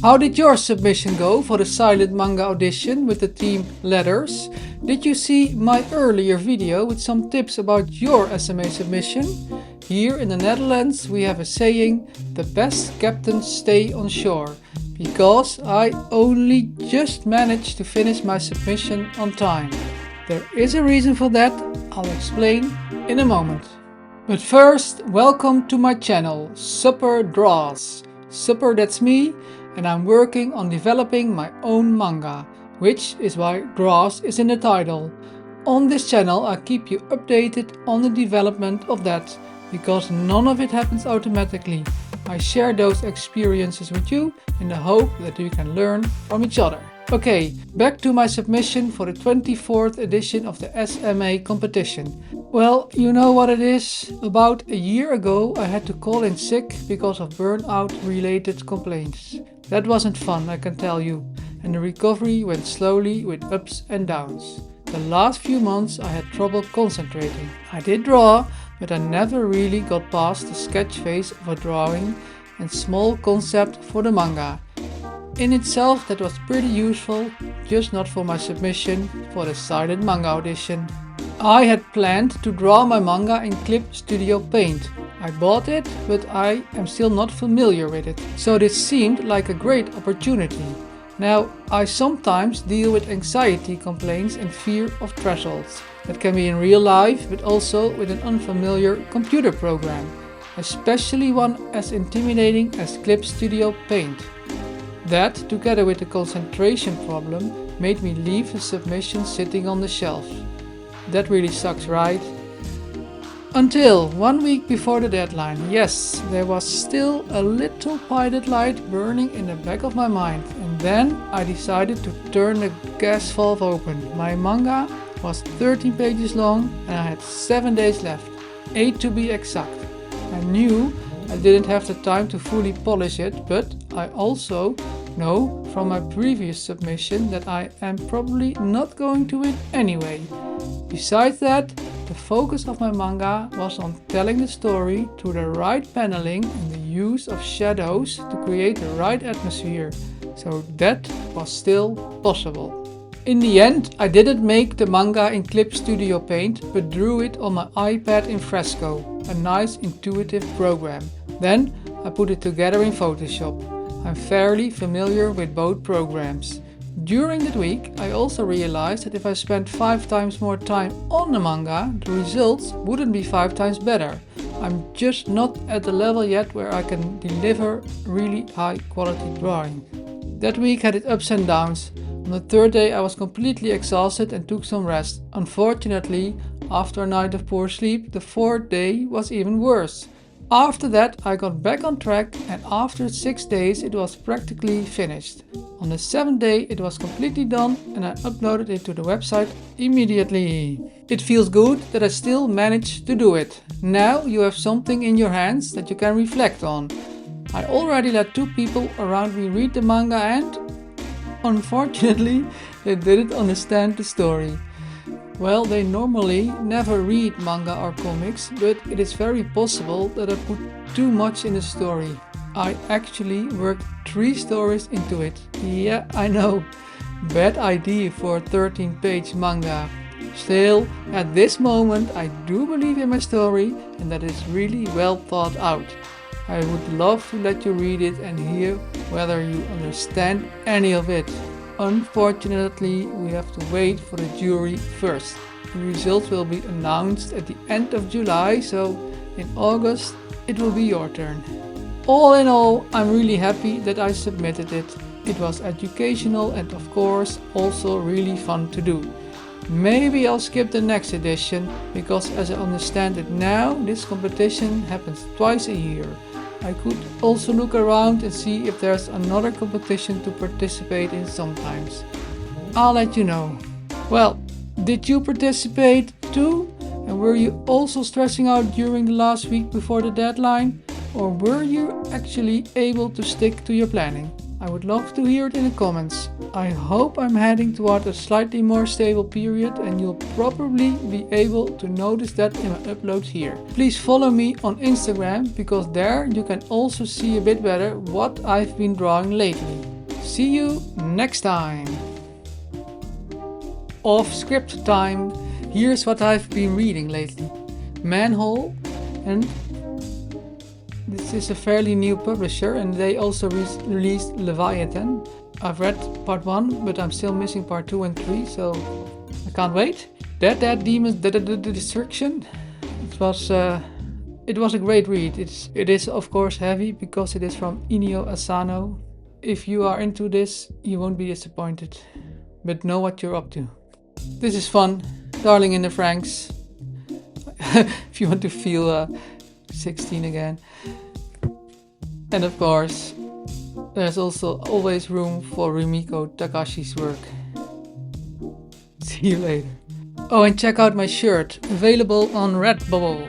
How did your submission go for the Silent Manga Audition with the theme Letters? Did you see my earlier video with some tips about your SMA submission? Here in the Netherlands we have a saying, the best captains stay on shore, because I only just managed to finish my submission on time. There is a reason for that, I'll explain in a moment. But first, welcome to my channel, Supper Draws. Supper, that's me, and I'm working on developing my own manga, which is why Draws is in the title. On this channel I keep you updated on the development of that, because none of it happens automatically. I share those experiences with you in the hope that we can learn from each other. Okay, back to my submission for the 24th edition of the SMA competition. Well, you know what it is. About a year ago I had to call in sick because of burnout related complaints. That wasn't fun, I can tell you, and the recovery went slowly with ups and downs. The last few months I had trouble concentrating. I did draw, but I never really got past the sketch phase of a drawing and small concept for the manga. In itself that was pretty useful, just not for my submission for the Silent Manga Audition. I had planned to draw my manga in Clip Studio Paint. I bought it, but I am still not familiar with it, so this seemed like a great opportunity. Now, I sometimes deal with anxiety complaints and fear of thresholds. That can be in real life, but also with an unfamiliar computer program, especially one as intimidating as Clip Studio Paint. That, together with the concentration problem, made me leave the submission sitting on the shelf. That really sucks, right? Until 1 week before the deadline, yes, there was still a little pilot light burning in the back of my mind, and then I decided to turn the gas valve open. My manga was 13 pages long and I had 7 days left, 8 to be exact. I knew I didn't have the time to fully polish it, but I also know from my previous submission that I am probably not going to win anyway. Besides that, the focus of my manga was on telling the story through the right paneling and the use of shadows to create the right atmosphere, so that was still possible. In the end, I didn't make the manga in Clip Studio Paint, but drew it on my iPad in Fresco, a nice intuitive program. Then I put it together in Photoshop. I'm fairly familiar with both programs. During that week, I also realized that if I spent 5 times more time on the manga, the results wouldn't be 5 times better. I'm just not at the level yet where I can deliver really high quality drawing. That week had its ups and downs. On the 3rd day I was completely exhausted and took some rest. Unfortunately, after a night of poor sleep, the 4th day was even worse. After that I got back on track, and after 6 days it was practically finished. On the 7th day it was completely done and I uploaded it to the website immediately. It feels good that I still managed to do it. Now you have something in your hands that you can reflect on. I already let 2 people around me read the manga and, unfortunately, they didn't understand the story. Well, they normally never read manga or comics, but it is very possible that I put too much in the story. I actually worked 3 stories into it. Yeah, I know. Bad idea for a 13-page manga. Still, at this moment I do believe in my story and that it's really well thought out. I would love to let you read it and hear whether you understand any of it. Unfortunately, we have to wait for the jury first. The results will be announced at the end of July, so in August it will be your turn. All in all, I'm really happy that I submitted it. It was educational and of course also really fun to do. Maybe I'll skip the next edition, because as I understand it now, this competition happens twice a year. I could also look around and see if there's another competition to participate in sometimes. I'll let you know. Well, did you participate too? And were you also stressing out during the last week before the deadline? Or were you actually able to stick to your planning? I would love to hear it in the comments. I hope I'm heading toward a slightly more stable period and you'll probably be able to notice that in my uploads here. Please follow me on Instagram because there you can also see a bit better what I've been drawing lately. See you next time! Off script time! Here's what I've been reading lately. Manhole, and this is a fairly new publisher and they also released Leviathan. I've read part 1 but I'm still missing part 2 and 3, so I can't wait. Dead Demons Destruction. It was a great read. It is of course heavy because it is from Inio Asano. If you are into this, you won't be disappointed, but know what you're up to. This is fun, Darling in the Franxx. If you want to feel 16 again. And of course, there's also always room for Rumiko Takashi's work. See you later. Oh, and check out my shirt, available on Redbubble.